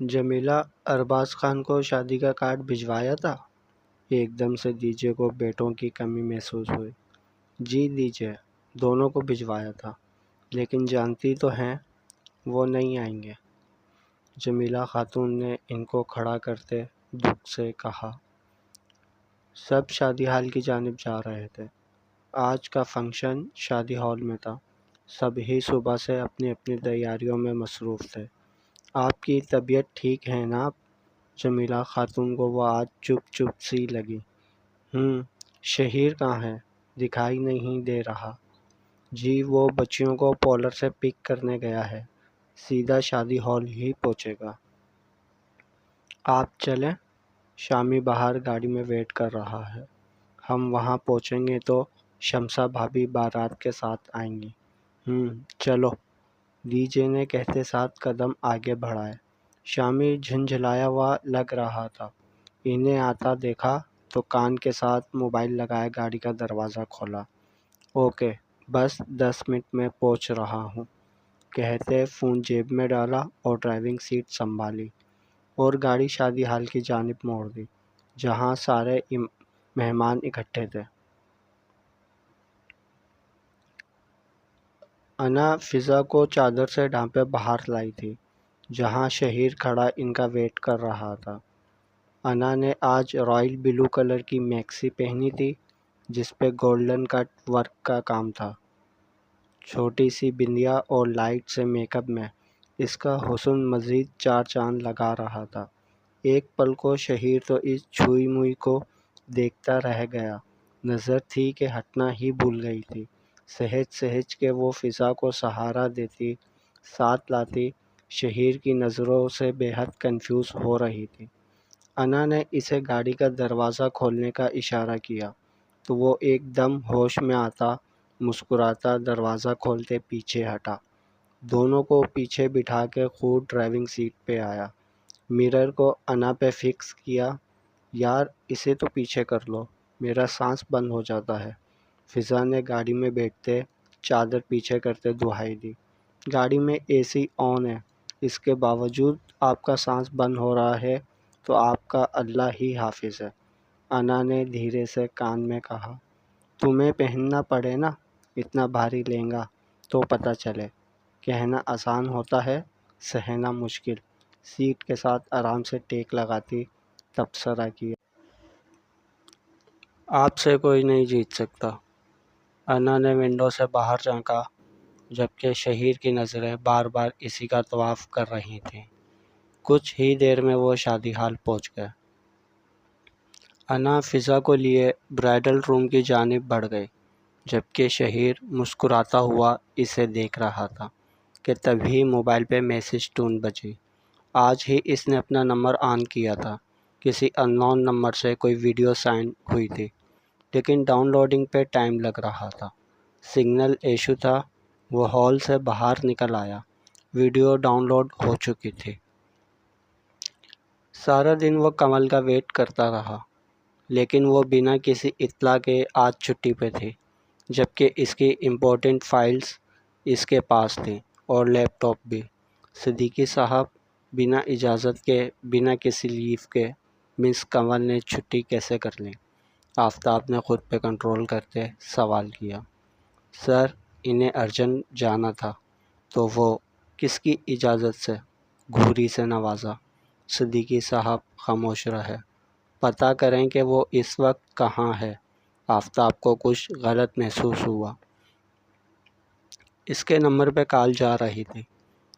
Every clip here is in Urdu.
جمیلہ ارباز خان کو شادی کا کارڈ بھجوایا تھا؟ ایک دم سے دیجے کو بیٹوں کی کمی محسوس ہوئی۔ جی دیجے، دونوں کو بھجوایا تھا، لیکن جانتی تو ہیں وہ نہیں آئیں گے۔ جمیلہ خاتون نے ان کو کھڑا کرتے دکھ سے کہا۔ سب شادی ہال کی جانب جا رہے تھے۔ آج کا فنکشن شادی ہال میں تھا۔ سب ہی صبح سے اپنی اپنی تیاریوں میں مصروف تھے۔ آپ کی طبیعت ٹھیک ہے نا؟ جمیلہ خاتون کو وہ آج چپ چپ سی لگی۔ شہیر کہاں ہے؟ دکھائی نہیں دے رہا۔ جی وہ بچیوں کو پولر سے پک کرنے گیا ہے، سیدھا شادی ہال ہی پہنچے گا۔ آپ چلیں، شامی باہر گاڑی میں ویٹ کر رہا ہے۔ ہم وہاں پہنچیں گے تو شمسا بھابھی بارات کے ساتھ آئیں گی۔ چلو، ڈی جے نے کہتے ساتھ قدم آگے بڑھائے۔ شامی جھنجھلایا ہوا لگ رہا تھا۔ انہیں آتا دیکھا تو کان کے ساتھ موبائل لگائے گاڑی کا دروازہ کھولا۔ اوکے، بس 10 منٹ میں پہنچ رہا ہوں، کہتے فون جیب میں ڈالا اور ڈرائیونگ سیٹ سنبھالی اور گاڑی شادی ہال کی جانب موڑ دی، جہاں سارے مہمان اکٹھے تھے۔ انا فضا کو چادر سے ڈھانپے باہر لائی تھی، جہاں شہیر کھڑا ان کا ویٹ کر رہا تھا۔ انا نے آج رائل بلو کلر کی میکسی پہنی تھی، جس پہ گولڈن کٹ ورک کا کام تھا۔ چھوٹی سی بندیا اور لائٹ سے میک اپ میں اس کا حسن مزید 4 چاند لگا رہا تھا۔ ایک پل کو شہیر تو اس چھوئی موئی کو دیکھتا رہ گیا۔ نظر تھی کہ ہٹنا ہی بھول گئی تھی۔ سہج سہج کے وہ فضا کو سہارا دیتی، ساتھ لاتی، شہیر کی نظروں سے بے حد کنفیوز ہو رہی تھی۔ انا نے اسے گاڑی کا دروازہ کھولنے کا اشارہ کیا تو وہ ایک دم ہوش میں آتا مسکراتا دروازہ کھولتے پیچھے ہٹا۔ دونوں کو پیچھے بٹھا کے خود ڈرائیونگ سیٹ پہ آیا۔ مرر کو انا پہ فکس کیا۔ یار اسے تو پیچھے کر لو، میرا سانس بند ہو جاتا ہے۔ فضا نے گاڑی میں بیٹھتے چادر پیچھے کرتے دہائی دی۔ گاڑی میں اے سی آن ہے، اس کے باوجود آپ کا سانس بند ہو رہا ہے تو آپ کا اللہ ہی حافظ ہے، انا نے دھیرے سے کان میں کہا۔ تمہیں پہننا پڑے نا اتنا بھاری لہنگا تو پتہ چلے۔ کہنا آسان ہوتا ہے، سہنا مشکل۔ سیٹ کے ساتھ آرام سے ٹیک لگاتی تبصرہ کیا۔ آپ سے کوئی نہیں جیت سکتا۔ انا نے ونڈو سے باہر جھانکا، جبکہ شہیر کی نظریں بار بار اسی کا طواف کر رہی تھیں۔ کچھ ہی دیر میں وہ شادی ہال پہنچ گئے۔ انا فضا کو لیے برائڈل روم کی جانب بڑھ گئی، جبکہ شہیر مسکراتا ہوا اسے دیکھ رہا تھا کہ تبھی موبائل پہ میسج ٹون بجی۔ آج ہی اس نے اپنا نمبر آن کیا تھا۔ کسی ان نون نمبر سے کوئی ویڈیو سینڈ ہوئی تھی، لیکن ڈاؤن لوڈنگ پہ ٹائم لگ رہا تھا۔ سگنل ایشو تھا۔ وہ ہال سے باہر نکل آیا۔ ویڈیو ڈاؤن لوڈ ہو چکی تھی۔ سارا دن وہ کمل کا ویٹ کرتا رہا، لیکن وہ بنا کسی اطلاع کے آج چھٹی پہ تھی، جبکہ اس کی امپورٹنٹ فائلز اس کے پاس تھیں اور لیپ ٹاپ بھی۔ صدیقی صاحب، بنا اجازت کے، بنا کسی لیو کے مس کنول نے چھٹی کیسے کر لی؟ آفتاب نے خود پہ کنٹرول کرتے سوال کیا۔ سر، انہیں ارجنٹ جانا تھا تو وہ کس کی اجازت سے؟ گھوری سے نوازا۔ صدیقی صاحب خاموش رہے۔ پتہ کریں کہ وہ اس وقت کہاں ہے۔ آفتاب کو کچھ غلط محسوس ہوا۔ اس کے نمبر پہ کال جا رہی تھی،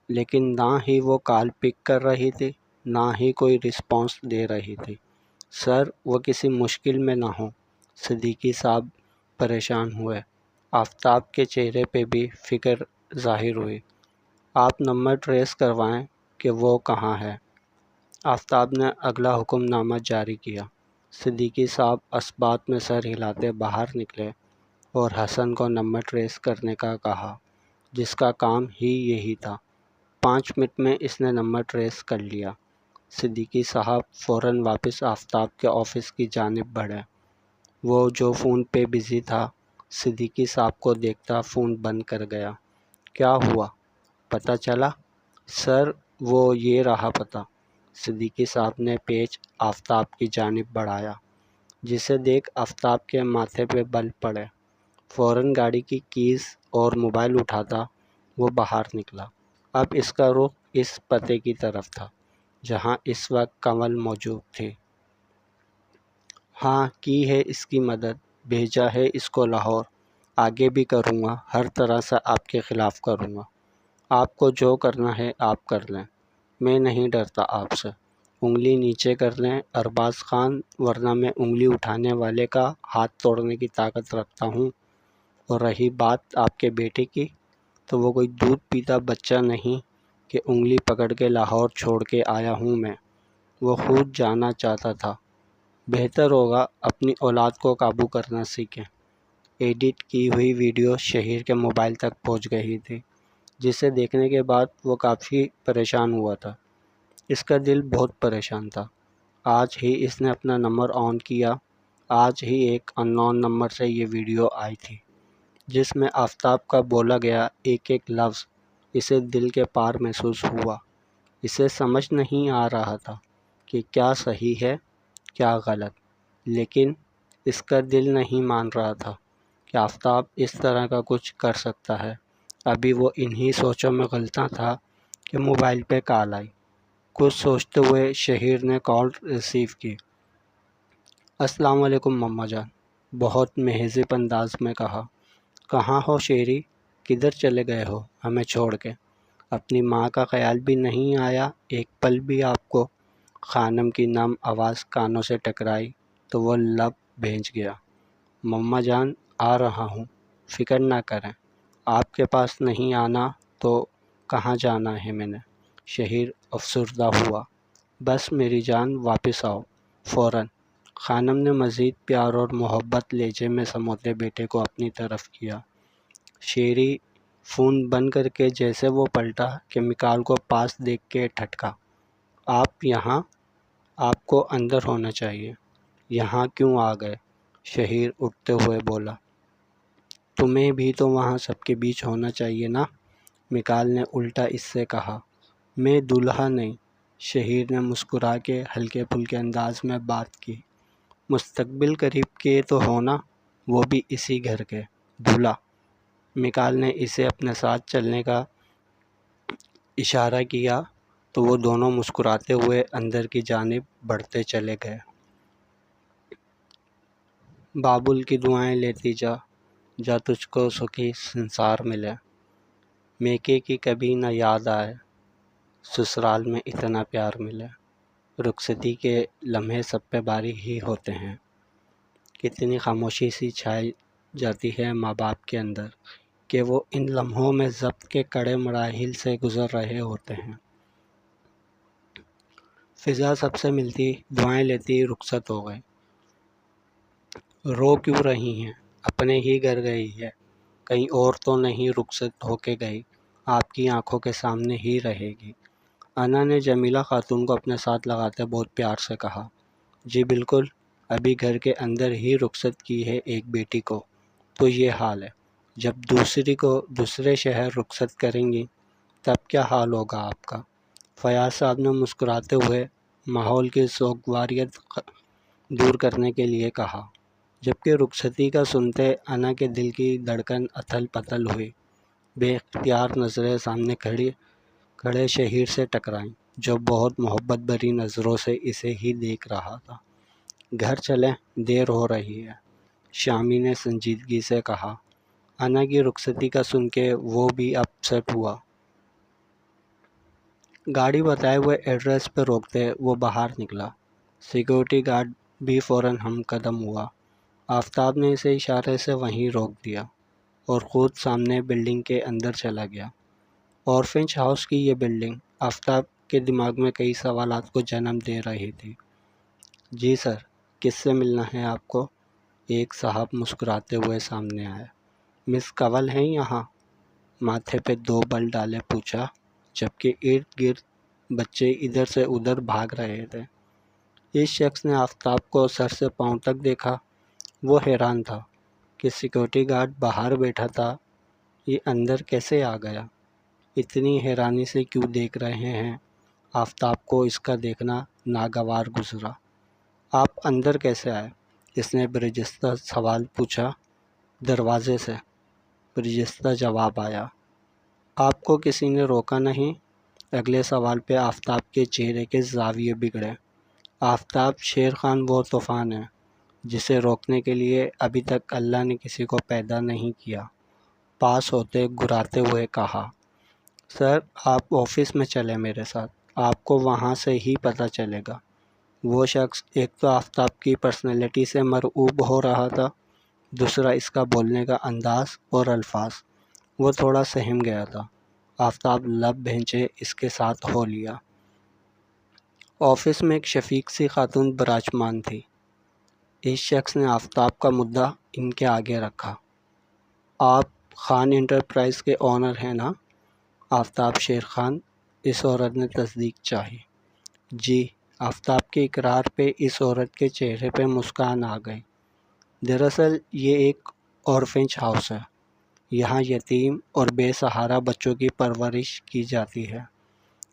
لیکن نہ ہی وہ کال پک کر رہی تھی، نہ ہی کوئی رسپانس دے رہی تھی۔ سر، وہ کسی مشکل میں نہ ہوں؟ صدیقی صاحب پریشان ہوئے۔ آفتاب کے چہرے پہ بھی فکر ظاہر ہوئی۔ آپ نمبر ٹریس کروائیں کہ وہ کہاں ہے۔ آفتاب نے اگلا حکم نامہ جاری کیا۔ صدیقی صاحب اثبات میں سر ہلاتے باہر نکلے اور حسن کو نمبر ٹریس کرنے کا کہا، جس کا کام ہی یہی تھا۔ 5 منٹ میں اس نے نمبر ٹریس کر لیا۔ صدیقی صاحب فوراً واپس آفتاب کے آفس کی جانب بڑھے۔ وہ جو فون پہ بزی تھا، صدیقی صاحب کو دیکھتا فون بند کر گیا۔ کیا ہوا؟ پتہ چلا؟ سر، وہ یہ رہا پتہ۔ صدیقی صاحب نے پیچ آفتاب کی جانب بڑھایا، جسے دیکھ آفتاب کے ماتھے پہ بل پڑے۔ فوراً گاڑی کی کیز اور موبائل اٹھاتا وہ باہر نکلا۔ اب اس کا رخ اس پتے کی طرف تھا جہاں اس وقت کنول موجود تھی۔ ہاں، کی ہے اس کی مدد، بھیجا ہے اس کو لاہور، آگے بھی کروں گا، ہر طرح سے آپ کے خلاف کروں گا۔ آپ کو جو کرنا ہے آپ کر لیں، میں نہیں ڈرتا آپ سے۔ انگلی نیچے کر لیں ارباز خان، ورنہ میں انگلی اٹھانے والے کا ہاتھ توڑنے کی طاقت رکھتا ہوں۔ اور رہی بات آپ کے بیٹے کی، تو وہ کوئی دودھ پیتا بچہ نہیں کہ انگلی پکڑ کے لاہور چھوڑ کے آیا ہوں میں۔ وہ خود جانا چاہتا تھا۔ بہتر ہوگا اپنی اولاد کو قابو کرنا سیکھیں۔ ایڈٹ کی ہوئی ویڈیو شہیر کے موبائل تک پہنچ گئی تھی، جسے دیکھنے کے بعد وہ کافی پریشان ہوا تھا۔ اس کا دل بہت پریشان تھا۔ آج ہی اس نے اپنا نمبر آن کیا۔ آج ہی ایک ان نون نمبر سے یہ ویڈیو آئی تھی، جس میں آفتاب کا بولا گیا ایک ایک لفظ اسے دل کے پار محسوس ہوا۔ اسے سمجھ نہیں آ رہا تھا کہ کیا صحیح ہے کیا غلط، لیکن اس کا دل نہیں مان رہا تھا کہ آفتاب اس طرح کا کچھ کر سکتا ہے۔ ابھی وہ انہی سوچوں میں غلطاں تھا کہ موبائل پہ کال آئی۔ کچھ سوچتے ہوئے شہیر نے کال ریسیو کی۔ السلام علیکم مما جان، بہت مہذب انداز میں کہا۔ کہاں ہو شیری، کدھر چلے گئے ہو ہمیں چھوڑ کے؟ اپنی ماں کا خیال بھی نہیں آیا ایک پل بھی آپ کو؟ خانم کی نم آواز کانوں سے ٹکرائی تو وہ لب بھیج گیا۔ مما جان آ رہا ہوں، فکر نہ کریں، آپ کے پاس نہیں آنا تو کہاں جانا ہے میں نے؟ شہیر افسردہ ہوا۔ بس میری جان واپس آؤ فوراً۔ خانم نے مزید پیار اور محبت لہجے میں سموتے بیٹے کو اپنی طرف کیا۔ شیری فون بند کر کے جیسے وہ پلٹا کہ مکال کو پاس دیکھ کے ٹھٹکا۔ آپ یہاں؟ آپ کو اندر ہونا چاہیے، یہاں کیوں آ گئے؟ شہیر اٹھتے ہوئے بولا۔ تمہیں بھی تو وہاں سب کے بیچ ہونا چاہیے نا، مکال نے الٹا اس سے کہا۔ میں دولہا نہیں، شہیر نے مسکرا کے ہلکے پھلکے انداز میں بات کی۔ مستقبل قریب کے تو ہونا، وہ بھی اسی گھر کے، دولہا۔ مکال نے اسے اپنے ساتھ چلنے کا اشارہ کیا تو وہ دونوں مسکراتے ہوئے اندر کی جانب بڑھتے چلے گئے۔ بابل کی دعائیں لیتی جا، جا تجھ کو سکھی سنسار ملے، میکے کی کبھی نہ یاد آئے، سسرال میں اتنا پیار ملے۔ رخصتی کے لمحے سب پہ باری ہی ہوتے ہیں۔ کتنی خاموشی سی چھائی جاتی ہے ماں باپ کے اندر کہ وہ ان لمحوں میں ضبط کے کڑے مراحل سے گزر رہے ہوتے ہیں۔ فضا سب سے ملتی، دعائیں لیتی رخصت ہو گئی۔ رو کیوں رہی ہیں؟ اپنے ہی گھر گئی ہے، کہیں اور تو نہیں رخصت ہو کے گئی، آپ کی آنکھوں کے سامنے ہی رہے گی۔ انا نے جمیلہ خاتون کو اپنے ساتھ لگاتے بہت پیار سے کہا۔ جی بالکل، ابھی گھر کے اندر ہی رخصت کی ہے ایک بیٹی کو تو یہ حال ہے، جب دوسری کو دوسرے شہر رخصت کریں گی تب کیا حال ہوگا آپ کا؟ فیاض صاحب نے مسکراتے ہوئے ماحول کی سوگواریت دور کرنے کے لیے کہا، جبکہ رخصتی کا سنتے انا کے دل کی دھڑکن اتھل پتھل ہوئی۔ بے اختیار نظریں سامنے کھڑے شہیر سے ٹکرائیں، جو بہت محبت بھری نظروں سے اسے ہی دیکھ رہا تھا۔ گھر چلیں، دیر ہو رہی ہے، شامی نے سنجیدگی سے کہا۔ انا کی رخصتی کا سن کے وہ بھی اپ سیٹ ہوا۔ گاڑی بتائے ہوئے ایڈریس پہ روکتے وہ باہر نکلا۔ سیکورٹی گارڈ بھی فوراً ہم قدم ہوا۔ آفتاب نے اسے اشارے سے وہیں روک دیا اور خود سامنے بلڈنگ کے اندر چلا گیا۔ اورفنج ہاؤس کی یہ بلڈنگ آفتاب کے دماغ میں کئی سوالات کو جنم دے رہی تھی۔ جی سر، کس سے ملنا ہے آپ کو؟ ایک صاحب مسکراتے ہوئے سامنے آئے۔ مس کنول ہیں یہاں؟ ماتھے پہ دو بل ڈالے پوچھا، جبکہ ارد گرد بچے ادھر سے ادھر بھاگ رہے تھے۔ اس شخص نے آفتاب کو سر سے پاؤں تک دیکھا۔ وہ حیران تھا کہ سیکورٹی گارڈ باہر بیٹھا تھا، یہ اندر کیسے آ گیا؟ اتنی حیرانی سے کیوں دیکھ رہے ہیں آفتاب کو اس کا دیکھنا ناگوار گزرا۔ آپ اندر کیسے آئے؟ اس نے برجستہ سوال پوچھا۔ دروازے سے، برجستہ جواب آیا۔ آپ کو کسی نے روکا نہیں؟ اگلے سوال پہ آفتاب کے چہرے کے زاویے بگڑے۔ آفتاب، شیر خان وہ طوفان ہے جسے روکنے کے لیے ابھی تک اللہ نے کسی کو پیدا نہیں کیا۔ پاس ہوتے گراتے ہوئے کہا، سر آپ آفس میں چلیں میرے ساتھ، آپ کو وہاں سے ہی پتہ چلے گا۔ وہ شخص ایک تو آفتاب کی پرسنالٹی سے مرعوب ہو رہا تھا، دوسرا اس کا بولنے کا انداز اور الفاظ۔ وہ تھوڑا سہم گیا تھا۔ آفتاب لب بھینچے اس کے ساتھ ہو لیا۔ آفس میں ایک شفیق سی خاتون براجمان تھی۔ اس شخص نے آفتاب کا مدعا ان کے آگے رکھا۔ آپ خان انٹرپرائز کے اونر ہیں نا؟ آفتاب شیر خان، اس عورت نے تصدیق چاہی۔ جی۔ آفتاب کے اقرار پہ اس عورت کے چہرے پہ مسکان آ گئی۔ دراصل یہ ایک اورفنج ہاؤس ہے۔ یہاں یتیم اور بے سہارا بچوں کی پرورش کی جاتی ہے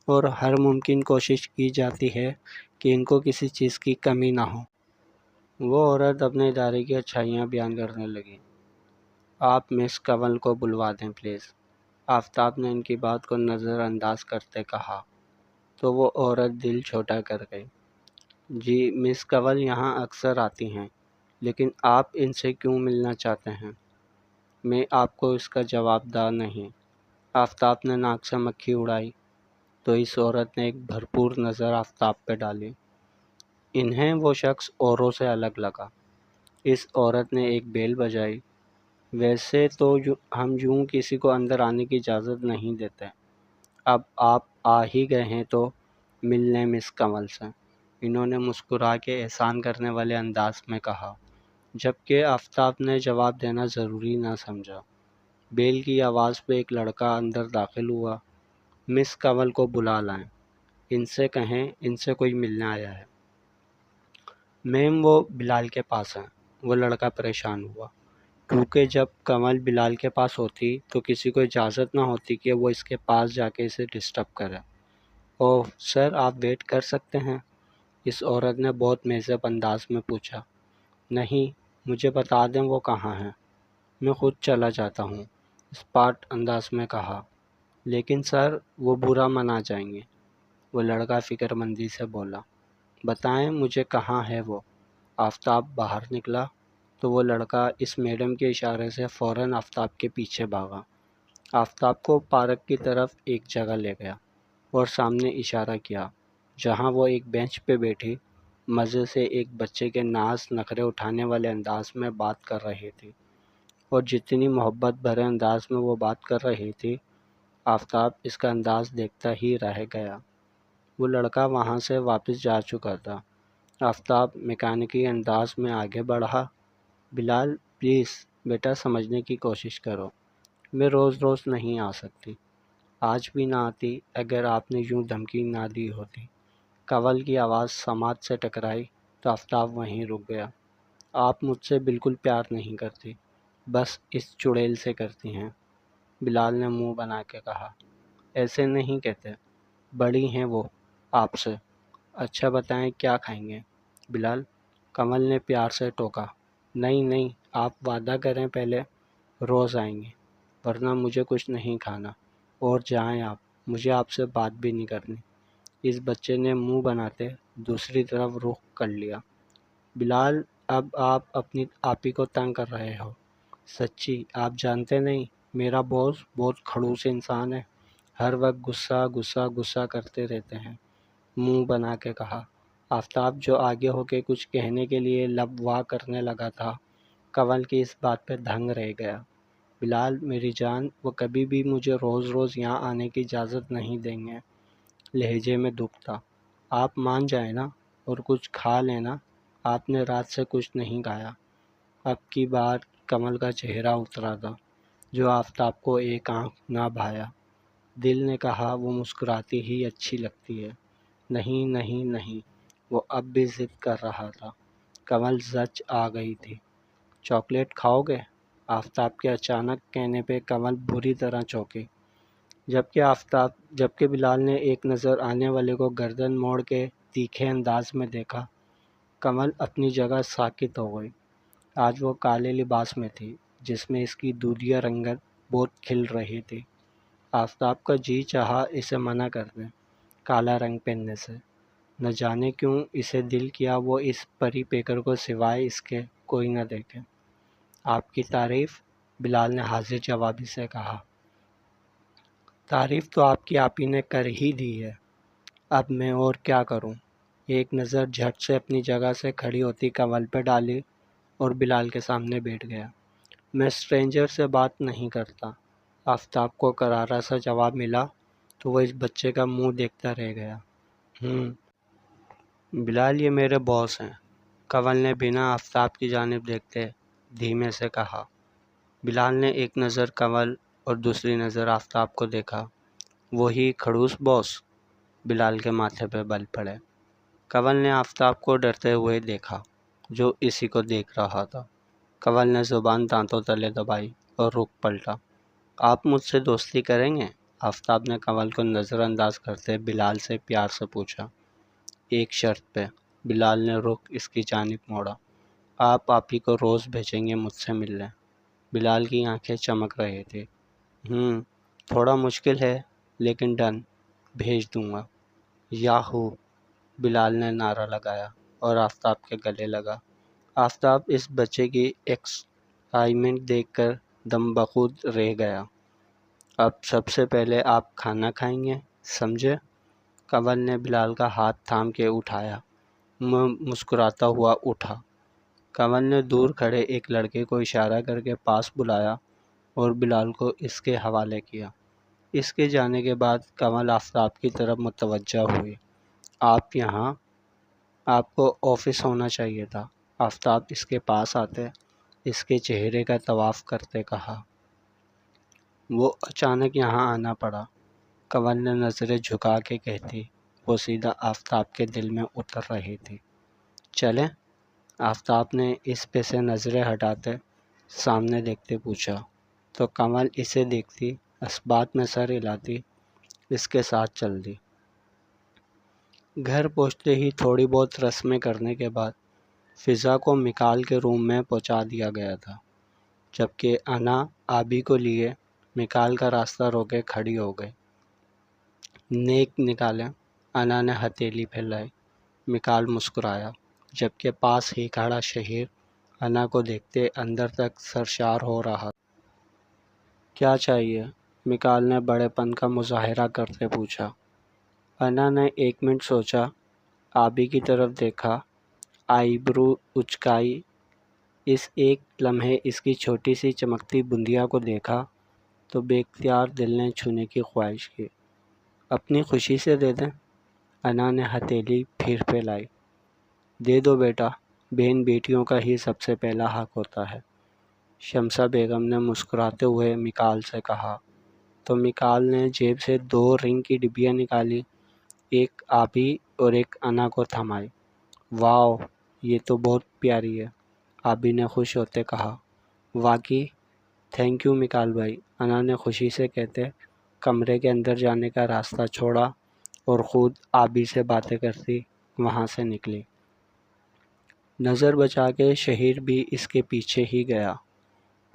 اور ہر ممکن کوشش کی جاتی ہے کہ ان کو کسی چیز کی کمی نہ ہو۔ وہ عورت اپنے ادارے کی اچھائیاں بیان کرنے لگی۔ آپ مس کنول کو بلوا دیں پلیز، آفتاب نے ان کی بات کو نظر انداز کرتے کہا، تو وہ عورت دل چھوٹا کر گئی۔ جی، مس کنول یہاں اکثر آتی ہیں، لیکن آپ ان سے کیوں ملنا چاہتے ہیں؟ میں آپ کو اس کا جواب دہ نہیں۔ آفتاب نے ناک سے مکھی اڑائی تو اس عورت نے ایک بھرپور نظر آفتاب پہ ڈالی۔ انہیں وہ شخص اوروں سے الگ لگا۔ اس عورت نے ایک بیل بجائی۔ ویسے تو ہم یوں کسی کو اندر آنے کی اجازت نہیں دیتے۔ اب آپ آ ہی گئے ہیں تو مل لیں مس کنول سے، انہوں نے مسکرا کے احسان کرنے والے انداز میں کہا، جبکہ آفتاب نے جواب دینا ضروری نہ سمجھا۔ بیل کی آواز پہ ایک لڑکا اندر داخل ہوا۔ مس کنول کو بلا لائیں، ان سے کہیں ان سے کوئی ملنے آیا ہے۔ میم وہ بلال کے پاس ہیں، وہ لڑکا پریشان ہوا، کیونکہ جب کنول بلال کے پاس ہوتی تو کسی کو اجازت نہ ہوتی کہ وہ اس کے پاس جا کے اسے ڈسٹرب کرے۔ اوہ سر، آپ ویٹ کر سکتے ہیں؟ اس عورت نے بہت مہذب انداز میں پوچھا۔ نہیں، مجھے بتا دیں وہ کہاں ہیں، میں خود چلا جاتا ہوں، اسپاٹ انداز میں کہا۔ لیکن سر وہ برا منا جائیں گے، وہ لڑکا فکر مندی سے بولا۔ بتائیں مجھے کہاں ہے وہ؟ آفتاب باہر نکلا تو وہ لڑکا اس میڈم کے اشارے سے فوراً آفتاب کے پیچھے بھاگا۔ آفتاب کو پارک کی طرف ایک جگہ لے گیا اور سامنے اشارہ کیا، جہاں وہ ایک بینچ پہ بیٹھی مزے سے ایک بچے کے ناز نخرے اٹھانے والے انداز میں بات کر رہی تھی، اور جتنی محبت بھرے انداز میں وہ بات کر رہی تھی، آفتاب اس کا انداز دیکھتا ہی رہ گیا۔ وہ لڑکا وہاں سے واپس جا چکا تھا۔ آفتاب میکینکی انداز میں آگے بڑھا۔ بلال پلیز بیٹا سمجھنے کی کوشش کرو، میں روز روز نہیں آ سکتی، آج بھی نہ آتی اگر آپ نے یوں دھمکی نہ دی ہوتی۔ کنول کی آواز سماعت سے ٹکرائی تو آفتاب وہیں رک گیا۔ آپ مجھ سے بالکل پیار نہیں کرتی، بس اس چڑیل سے کرتی ہیں، بلال نے منہ بنا کے کہا۔ ایسے نہیں کہتے، بڑی ہیں وہ آپ سے۔ اچھا بتائیں کیا کھائیں گے بلال؟ کنول نے پیار سے ٹوکا۔ نہیں نہیں، آپ وعدہ کریں پہلے، روز آئیں گے، ورنہ مجھے کچھ نہیں کھانا، اور جائیں آپ، مجھے آپ سے بات بھی نہیں کرنی۔ اس بچے نے منہ بناتے دوسری طرف رخ کر لیا۔ بلال، اب آپ اپنی آپی کو تنگ کر رہے ہو۔ سچی آپ جانتے نہیں، میرا باس بہت کھڑوس انسان ہے، ہر وقت غصہ غصہ غصہ کرتے رہتے ہیں، منہ بنا کے کہا۔ آفتاب جو آگے ہو کے کچھ کہنے کے لیے لب وا کرنے لگا تھا، کنول کی اس بات پہ دھنگ رہ گیا۔ بلال میری جان، وہ کبھی بھی مجھے روز روز یہاں آنے کی اجازت نہیں دیں گے، لہجے میں دکھ تھا۔ آپ مان جائیں نا اور کچھ کھا لینا، آپ نے رات سے کچھ نہیں کھایا۔ اب کی بار کنول کا چہرہ اترا تھا، جو آفتاب کو ایک آنکھ نہ بھایا۔ دل نے کہا وہ مسکراتی ہی اچھی لگتی ہے۔ نہیں نہیں نہیں، وہ اب بھی ضد کر رہا تھا۔ کنول زچ آ گئی تھی۔ چاکلیٹ کھاؤ گے؟ آفتاب کے اچانک کہنے پہ کنول بری طرح چونکی۔ جبکہ بلال نے ایک نظر آنے والے کو گردن موڑ کے تیکھے انداز میں دیکھا۔ کنول اپنی جگہ ساکت ہو گئی۔ آج وہ کالے لباس میں تھی جس میں اس کی دودھیا رنگت بہت کھل رہی تھی۔ آفتاب کا جی چاہا اسے منع کر دے کالا رنگ پہننے سے، نہ جانے کیوں اسے دل کیا وہ اس پری پیکر کو سوائے اس کے کوئی نہ دیکھے۔ آپ کی تعریف؟ بلال نے حاضر جوابی سے کہا۔ تعریف تو آپ کی آپی نے کر ہی دی ہے، اب میں اور کیا کروں؟ ایک نظر جھٹ سے اپنی جگہ سے کھڑی ہوتی کنول پہ ڈالی اور بلال کے سامنے بیٹھ گیا۔ میں اسٹرینجر سے بات نہیں کرتا۔ آفتاب کو کرارا سا جواب ملا تو وہ اس بچے کا منہ دیکھتا رہ گیا۔ بلال یہ میرے باس ہیں، کنول نے بنا آفتاب کی جانب دیکھتے دھیمے سے کہا۔ بلال نے ایک نظر کنول اور دوسری نظر آفتاب کو دیکھا۔ وہی کھڑوس باس؟ بلال کے ماتھے پہ بل پڑے۔ کنول نے آفتاب کو ڈرتے ہوئے دیکھا جو اسی کو دیکھ رہا تھا۔ کنول نے زبان دانتوں تلے دبائی اور رخ پلٹا۔ آپ مجھ سے دوستی کریں گے؟ آفتاب نے کنول کو نظر انداز کرتے بلال سے پیار سے پوچھا۔ ایک شرط پہ۔ بلال نے رخ اس کی جانب موڑا۔ آپ آپی کو روز بھیجیں گے مجھ سے ملنے؟ بلال کی آنکھیں چمک رہی تھی۔ تھوڑا مشکل ہے لیکن ڈن، بھیج دوں گا۔ یاہو! بلال نے نعرہ لگایا اور آفتاب کے گلے لگا۔ آفتاب اس بچے کی ایکسائٹمنٹ دیکھ کر دم بخود رہ گیا۔ اب سب سے پہلے آپ کھانا کھائیں گے، سمجھے؟ کنول نے بلال کا ہاتھ تھام کے اٹھایا۔ مسکراتا ہوا اٹھا۔ کنول نے دور کھڑے ایک لڑکے کو اشارہ کر کے پاس بلایا اور بلال کو اس کے حوالے کیا۔ اس کے جانے کے بعد کنول آفتاب کی طرف متوجہ ہوئی۔ آپ یہاں؟ آپ کو آفس ہونا چاہیے تھا۔ آفتاب اس کے پاس آتے اس کے چہرے کا طواف کرتے کہا۔ وہ اچانک یہاں آنا پڑا، کنول نے نظریں جھکا کے کہتی وہ سیدھا آفتاب کے دل میں اتر رہی تھی۔ چلیں؟ آفتاب نے اس پہ سے نظریں ہٹاتے سامنے دیکھتے پوچھا تو کنول اسے دیکھتی اثبات میں سر ہلاتی اس کے ساتھ چل دی۔ گھر پہنچتے ہی تھوڑی بہت رسمیں کرنے کے بعد فضا کو مکال کے روم میں پہنچا دیا گیا تھا، جبکہ انا آبی کو لیے مکال کا راستہ روکے کھڑی ہو گئی۔ نیک نکالیں، انا نے ہتھیلی پھیلائی۔ مکال مسکرایا، جبکہ پاس ہی کھڑا شہیر انا کو دیکھتے اندر تک سرشار ہو رہا تھا۔ کیا چاہیے؟ مکال نے بڑے پن کا مظاہرہ کرتے پوچھا۔ انا نے ایک منٹ سوچا، آبی کی طرف دیکھا، آئی برو اچکائی، اس ایک لمحے اس کی چھوٹی سی چمکتی بندیا کو دیکھا تو بے اختیار دل نے چھونے کی خواہش کی۔ اپنی خوشی سے دے دیں؟ انا نے ہتھیلی پھر پھیلائی۔ دے دو بیٹا، بہن بیٹیوں کا ہی سب سے پہلا حق ہوتا ہے، شمسہ بیگم نے مسکراتے ہوئے مکال سے کہا۔ تو مکال نے جیب سے 2 رنگ کی ڈبیاں نکالی، ایک آبی اور ایک انا کو تھمائی۔ واو، یہ تو بہت پیاری ہے، آبی نے خوش ہوتے کہا۔ واقعی؟ تھینک یو مکال بھائی، انا نے خوشی سے کہتے کمرے کے اندر جانے کا راستہ چھوڑا اور خود آبی سے باتیں کرتی وہاں سے نکلی۔ نظر بچا کے شہیر بھی اس کے پیچھے ہی گیا۔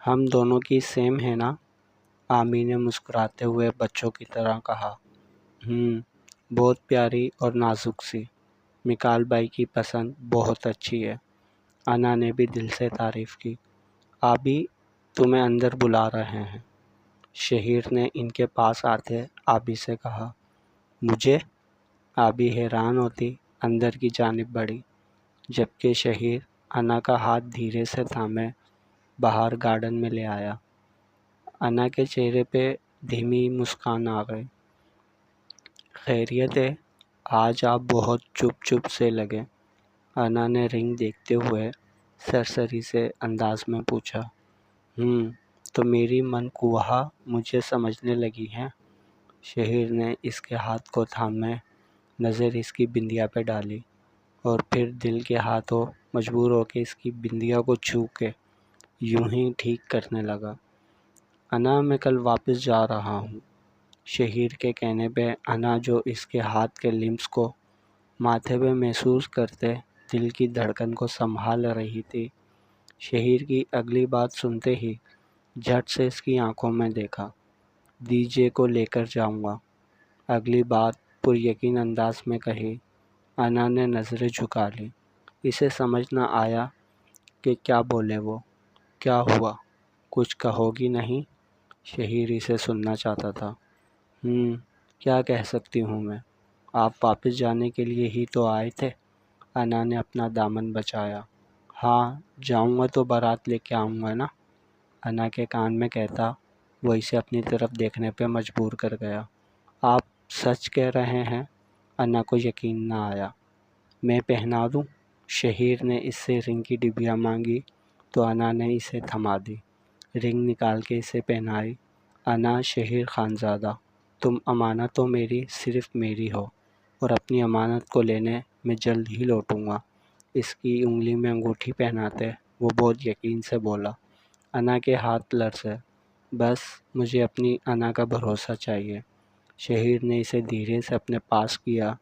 ہم دونوں کی سیم ہے نا؟ آمی نے مسکراتے ہوئے بچوں کی طرح کہا۔ بہت پیاری اور نازک سی، مکال بھائی کی پسند بہت اچھی ہے، انا نے بھی دل سے تعریف کی۔ آبی تمہیں اندر بلا رہے ہیں، شہیر نے ان کے پاس آتے آبی سے کہا۔ مجھے؟ آبی حیران ہوتی اندر کی جانب بڑھی، جبکہ شہیر انا کا ہاتھ دھیرے سے تھامے باہر گارڈن میں لے آیا۔ انا کے چہرے پہ دھیمی مسکان آ گئی۔ خیریت ہے؟ آج آپ بہت چپ سے لگے، انا نے رنگ دیکھتے ہوئے سرسری سے انداز میں پوچھا۔ تو میری من کوہا مجھے سمجھنے لگی ہے؟ شہیر نے اس کے ہاتھ کو تھامے نظر اس کی بندیا پہ ڈالی اور پھر دل کے ہاتھوں مجبور ہو کے اس کی بندیا کو چھو کے یوں ہی ٹھیک کرنے لگا۔ انا میں کل واپس جا رہا ہوں، شہیر کے کہنے پہ انا جو اس کے ہاتھ کے لمس کو ماتھے پہ محسوس کرتے دل کی دھڑکن کو سنبھال رہی تھی، شہیر کی اگلی بات سنتے ہی جھٹ سے اس کی آنکھوں میں دیکھا۔ دی جے کو لے کر جاؤں گا، اگلی بات پر یقین انداز میں کہی۔ انا نے نظریں جھکا لی، اسے سمجھ نہ آیا کہ کیا بولے وہ۔ کیا ہوا؟ کچھ کہو گی نہیں؟ شہیر اسے سننا چاہتا تھا۔ کیا کہہ سکتی ہوں میں؟ آپ واپس جانے کے لیے ہی تو آئے تھے۔ انا نے اپنا دامن بچایا۔ ہاں، جاؤں گا تو بارات لے کے آؤں گا نا، انا کے کان میں کہتا وہ اسے اپنی طرف دیکھنے پہ مجبور کر گیا۔ آپ سچ کہہ رہے ہیں؟ انا کو یقین نہ آیا۔ میں پہنا دوں؟ شہیر نے اس سے رنگ کی ڈبیا مانگی تو انا نے اسے تھما دی، رنگ نکال کے اسے پہنائی۔ انا، شہیر خانزادہ، تم امانت تو میری صرف میری ہو، اور اپنی امانت کو لینے میں جلد ہی لوٹوں گا۔ اس کی انگلی میں انگوٹھی پہناتے وہ بہت یقین سے بولا۔ انا کے ہاتھ لرزے۔ بس مجھے اپنی انا کا بھروسہ چاہیے۔ شہیر نے اسے دھیرے سے اپنے پاس کیا۔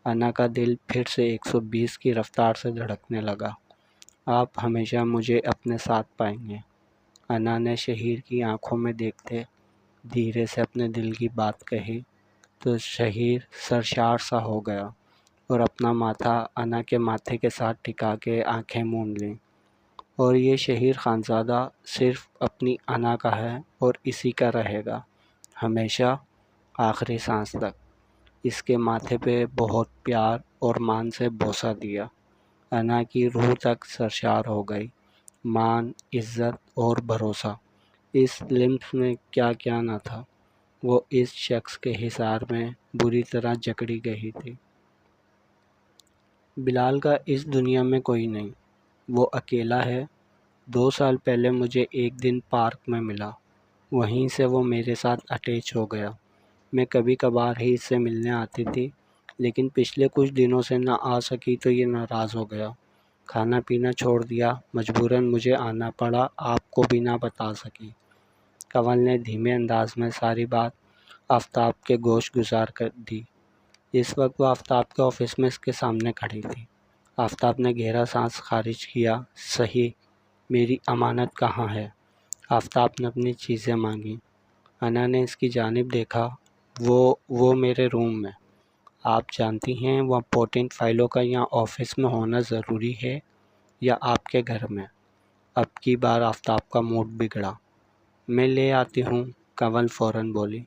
انا کا دل پھر سے 120 کی رفتار سے دھڑکنے لگا۔ آپ ہمیشہ مجھے اپنے ساتھ پائیں گے، انا نے شہیر کی آنکھوں میں دیکھتے دھیرے سے اپنے دل کی بات کہی تو شہیر سرشار سا ہو گیا اور اپنا ماتھا انا کے ماتھے کے ساتھ ٹکا کے آنکھیں مونڈ لیں۔ اور یہ شہیر خانزادہ صرف اپنی انا کا ہے اور اسی کا رہے گا، ہمیشہ، آخری سانس تک۔ اس کے ماتھے پہ بہت پیار اور مان سے بوسہ دیا۔ انا کی روح تک سرشار ہو گئی۔ مان، عزت اور بھروسہ، اس لمس میں کیا کیا نہ تھا۔ وہ اس شخص کے حصار میں بری طرح جکڑی گئی تھی۔ بلال کا اس دنیا میں کوئی نہیں، وہ اکیلا ہے۔ 2 سال پہلے مجھے ایک دن پارک میں ملا، وہیں سے وہ میرے ساتھ اٹیچ ہو گیا۔ میں کبھی کبھار ہی اس سے ملنے آتی تھی، لیکن پچھلے کچھ دنوں سے نہ آ سکی تو یہ ناراض ہو گیا، کھانا پینا چھوڑ دیا، مجبوراً مجھے آنا پڑا، آپ کو بھی نہ بتا سکی۔ کنول نے دھیمے انداز میں ساری بات آفتاب کے گوش گزار کر دی۔ اس وقت وہ آفتاب کے آفس میں اس کے سامنے کھڑی تھی۔ آفتاب نے گہرا سانس خارج کیا۔ صحیح، میری امانت کہاں ہے؟ آفتاب نے اپنی چیزیں مانگی۔ انا نے اس کی جانب دیکھا۔ وہ میرے روم میں۔ آپ جانتی ہیں وہ امپورٹنٹ فائلوں کا یہاں آفس میں ہونا ضروری ہے یا آپ کے گھر میں؟ اب کی بار آفتاب کا موڈ بگڑا۔ میں لے آتی ہوں، کنول فوراً بولی۔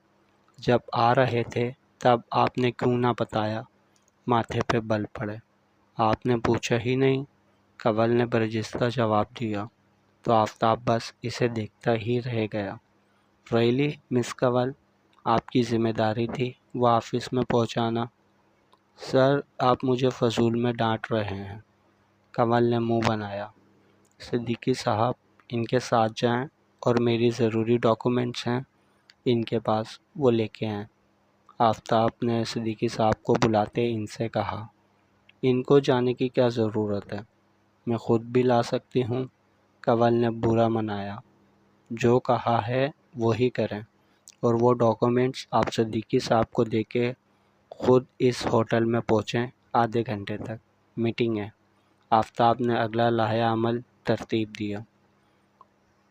جب آ رہے تھے تب آپ نے کیوں نہ بتایا؟ ماتھے پہ بل پڑے۔ آپ نے پوچھا ہی نہیں، کنول نے برجستہ جواب دیا۔ تو آفتاب بس اسے دیکھتا ہی رہ گیا۔ ریئلی مس کنول، آپ کی ذمہ داری تھی وہ آفس میں پہنچانا۔ سر، آپ مجھے فضول میں ڈانٹ رہے ہیں، کنول نے منہ بنایا۔ صدیقی صاحب، ان کے ساتھ جائیں، اور میری ضروری ڈاکومنٹس ہیں ان کے پاس، وہ لے کے آئیں۔ آفتاب نے صدیقی صاحب کو بلاتے ان سے کہا۔ ان کو جانے کی کیا ضرورت ہے، میں خود بھی لا سکتی ہوں، کنول نے برا منایا۔ جو کہا ہے وہی کریں، اور وہ ڈاکومنٹس آپ صدیقی صاحب کو دے کے خود اس ہوٹل میں پہنچیں، آدھے گھنٹے تک میٹنگ ہے۔ آفتاب نے اگلا لائحہ عمل ترتیب دیا۔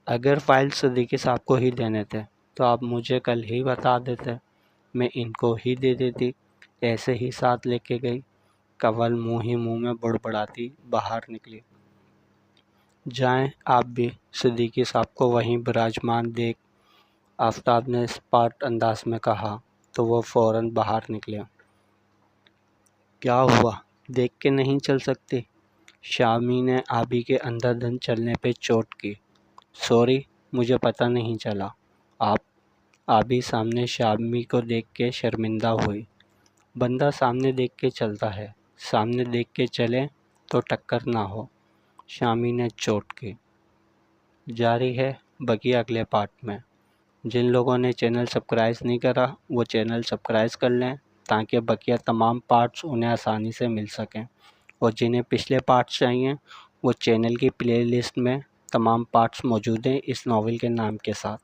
اگر فائل صدیقی صاحب کو ہی دینے تھے تو آپ مجھے کل ہی بتا دیتے، میں ان کو ہی دے دیتی، ایسے ہی ساتھ لے کے گئی۔ کنول منہ ہی منہ میں بڑبڑاتی باہر نکلی۔ جائیں آپ بھی، صدیقی صاحب کو وہیں براجمان دیکھ آفتاب نے اسپاٹ انداز میں کہا تو وہ فوراً باہر نکلے۔ کیا ہوا، دیکھ کے نہیں چل سکتی؟ شامی نے آبی کے اندر دھند چلنے پہ چوٹ کی۔ سوری، مجھے پتہ نہیں چلا۔ آبی سامنے شامی کو دیکھ کے شرمندہ ہوئی۔ بندہ سامنے دیکھ کے چلتا ہے، سامنے دیکھ کے چلے تو ٹکر نہ ہو، شامی نے چوٹ کی۔ جاری ہے بقیہ اگلے پارٹ میں۔ جن لوگوں نے چینل سبسکرائب نہیں کرا وہ چینل سبسکرائب کر لیں تاکہ بقیہ تمام پارٹس انہیں آسانی سے مل سکیں، اور جنہیں پچھلے پارٹس چاہئیں وہ چینل کی پلے لسٹ میں تمام پارٹس موجود ہیں اس ناول کے نام کے ساتھ۔